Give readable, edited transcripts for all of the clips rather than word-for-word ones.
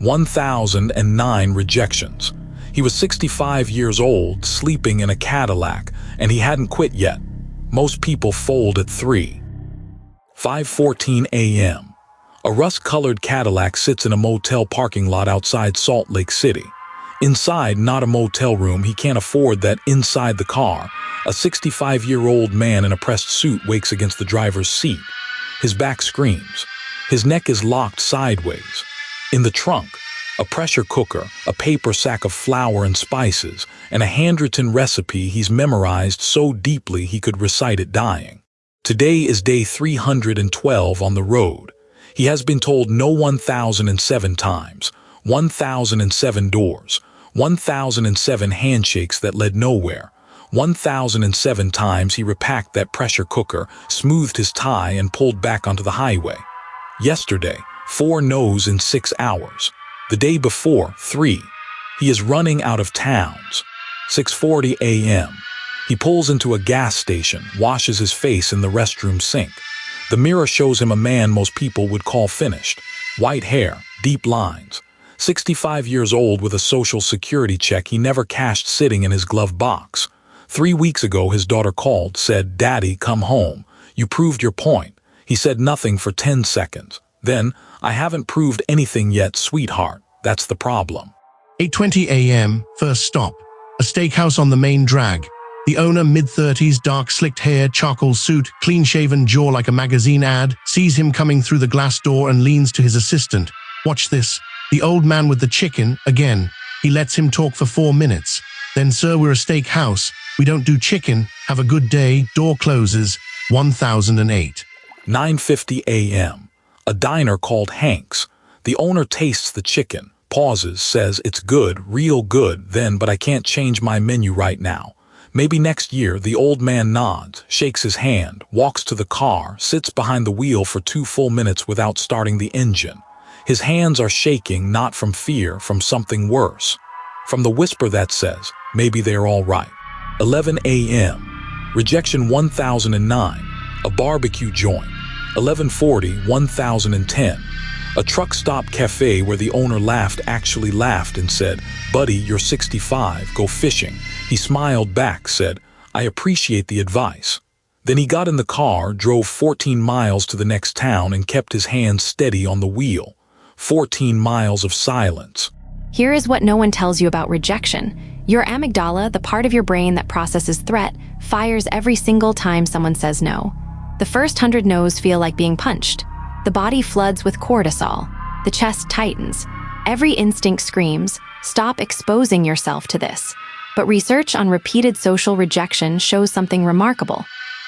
1009 rejections. He was 65 years old, sleeping in a Cadillac, and he hadn't quit yet. Most people fold at 3. 5:14 a.m. A rust-colored Cadillac sits in a motel parking lot outside Salt Lake City. Inside, not a motel room, he can't afford that. Inside the car, a 65-year-old man in a pressed suit wakes against the driver's seat. His back screams. His neck is locked sideways. In the trunk, a pressure cooker, a paper sack of flour and spices, and a handwritten recipe he's memorized so deeply he could recite it dying. Today is day 312 on the road. He has been told no 1,007 times, 1,007 doors, 1,007 handshakes that led nowhere. 1,007 times he repacked that pressure cooker, smoothed his tie, and pulled back onto the highway. Yesterday, 4 no's in 6 hours. The day before, 3. He is running out of towns. 6:40 a.m. He pulls into a gas station, washes his face in the restroom sink. The mirror shows him a man most people would call finished. White hair, deep lines. 65 years old with a social security check he never cashed sitting in his glove box. 3 weeks ago his daughter called, said, "Daddy, come home. You proved your point." He said nothing for 10 seconds. Then, "I haven't proved anything yet, sweetheart. That's the problem." 8:20 a.m. First stop. A steakhouse on the main drag. The owner, mid-30s, dark slicked hair, charcoal suit, clean-shaven jaw like a magazine ad, sees him coming through the glass door and leans to his assistant. "Watch this." The old man with the chicken, again. He lets him talk for 4 minutes. Then, "Sir, we're a steakhouse. We don't do chicken. Have a good day." Door closes. 1008. 9:50 a.m. A diner called Hank's. The owner tastes the chicken, pauses, says it's good, real good, then, "But I can't change my menu right now. Maybe next year." The old man nods, shakes his hand, walks to the car, sits behind the wheel for 2 full minutes without starting the engine. His hands are shaking, not from fear, from something worse. From the whisper that says, maybe they're all right. 11 a.m. Rejection 1009. A barbecue joint. 11:40, 1010. A truck stop cafe where the owner actually laughed and said, "Buddy, you're 65, go fishing." He smiled back, said, "I appreciate the advice." Then he got in the car, drove 14 miles to the next town and kept his hands steady on the wheel. 14 miles of silence. Here is what no one tells you about rejection. Your amygdala, the part of your brain that processes threat, fires every single time someone says no. The first 100 no's feel like being punched. The body floods with cortisol. The chest tightens. Every instinct screams, "Stop exposing yourself to this." But research on repeated social rejection shows something remarkable.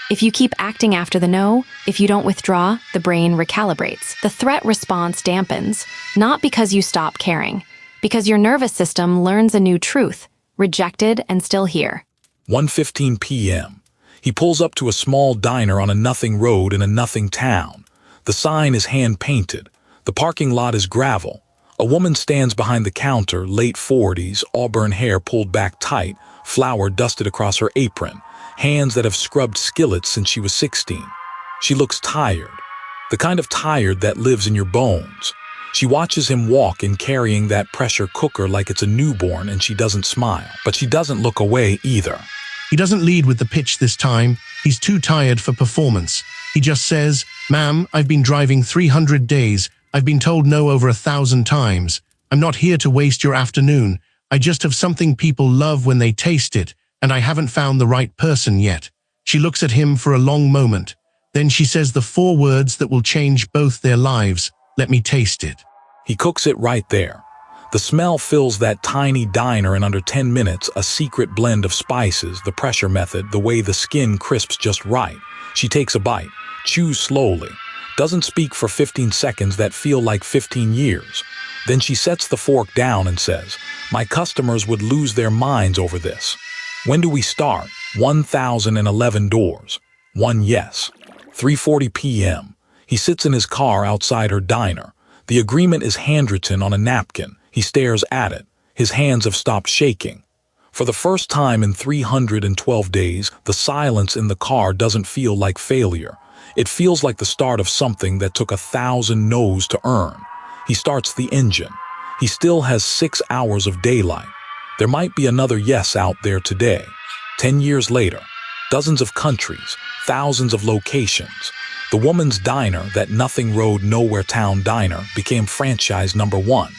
If you keep acting after the no, if you don't withdraw, the brain recalibrates. The threat response dampens, not because you stop caring, because your nervous system learns a new truth: rejected and still here. 1:15 p.m. He pulls up to a small diner on a nothing road in a nothing town. The sign is hand-painted. The parking lot is gravel. A woman stands behind the counter, late 40s, auburn hair pulled back tight, flour dusted across her apron, hands that have scrubbed skillets since she was 16. She looks tired, the kind of tired that lives in your bones. She watches him walk in carrying that pressure cooker like it's a newborn, and she doesn't smile. But she doesn't look away either. He doesn't lead with the pitch this time. He's too tired for performance. He just says, "Ma'am, I've been driving 300 days. I've been told no over 1,000 times. I'm not here to waste your afternoon. I just have something people love when they taste it, and I haven't found the right person yet." She looks at him for a long moment. Then she says the 4 words that will change both their lives. "Let me taste it." He cooks it right there. The smell fills that tiny diner in under 10 minutes, a secret blend of spices, the pressure method, the way the skin crisps just right. She takes a bite, chews slowly, doesn't speak for 15 seconds that feel like 15 years. Then she sets the fork down and says, "My customers would lose their minds over this. When do we start?" 1011 doors. 1 yes. 3:40 p.m. He sits in his car outside her diner. The agreement is handwritten on a napkin. He stares at it. His hands have stopped shaking. For the first time in 312 days, the silence in the car doesn't feel like failure. It feels like the start of something that took 1,000 no's to earn. He starts the engine. He still has 6 hours of daylight. There might be another yes out there today. 10 years later, dozens of countries, thousands of locations. The woman's diner, that Nothing Road Nowhere Town diner, became franchise #1.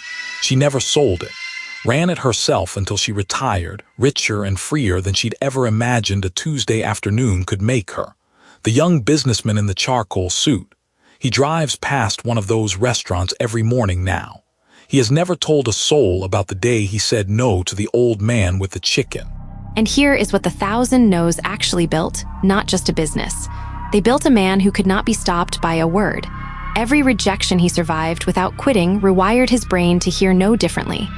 She never sold it. Ran it herself until she retired, richer and freer than she'd ever imagined a Tuesday afternoon could make her. The young businessman in the charcoal suit. He drives past one of those restaurants every morning now. He has never told a soul about the day he said no to the old man with the chicken. And here is what the 1,000 No's actually built, not just a business. They built a man who could not be stopped by a word. Every rejection he survived without quitting rewired his brain to hear no differently.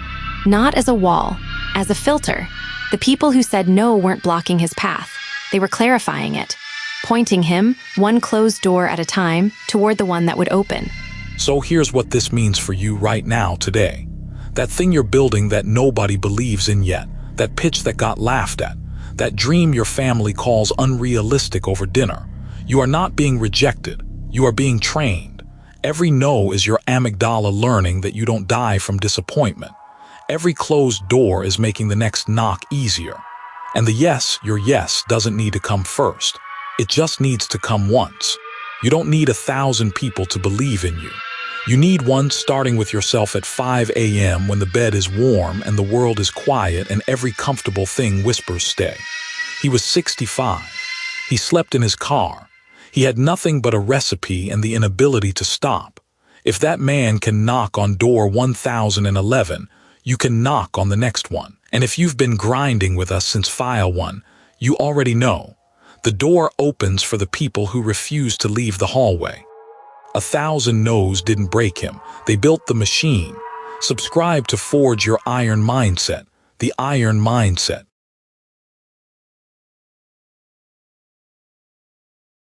Not as a wall, as a filter. The people who said no weren't blocking his path. They were clarifying it, pointing him, one closed door at a time, toward the one that would open. So here's what this means for you right now, today. That thing you're building that nobody believes in yet, that pitch that got laughed at, that dream your family calls unrealistic over dinner. You are not being rejected. You are being trained. Every no is your amygdala learning that you don't die from disappointment. Every closed door is making the next knock easier. And the yes, your yes, doesn't need to come first. It just needs to come once. You don't need 1,000 people to believe in you. You need one starting with yourself at 5 a.m. when the bed is warm and the world is quiet and every comfortable thing whispers stay. He was 65. He slept in his car. He had nothing but a recipe and the inability to stop. If that man can knock on door 1011, you can knock on the next one. And if you've been grinding with us since file 1, you already know. The door opens for the people who refuse to leave the hallway. 1,000 no's didn't break him. They built the machine. Subscribe to Forge Your Iron Mindset, the Iron Mindset.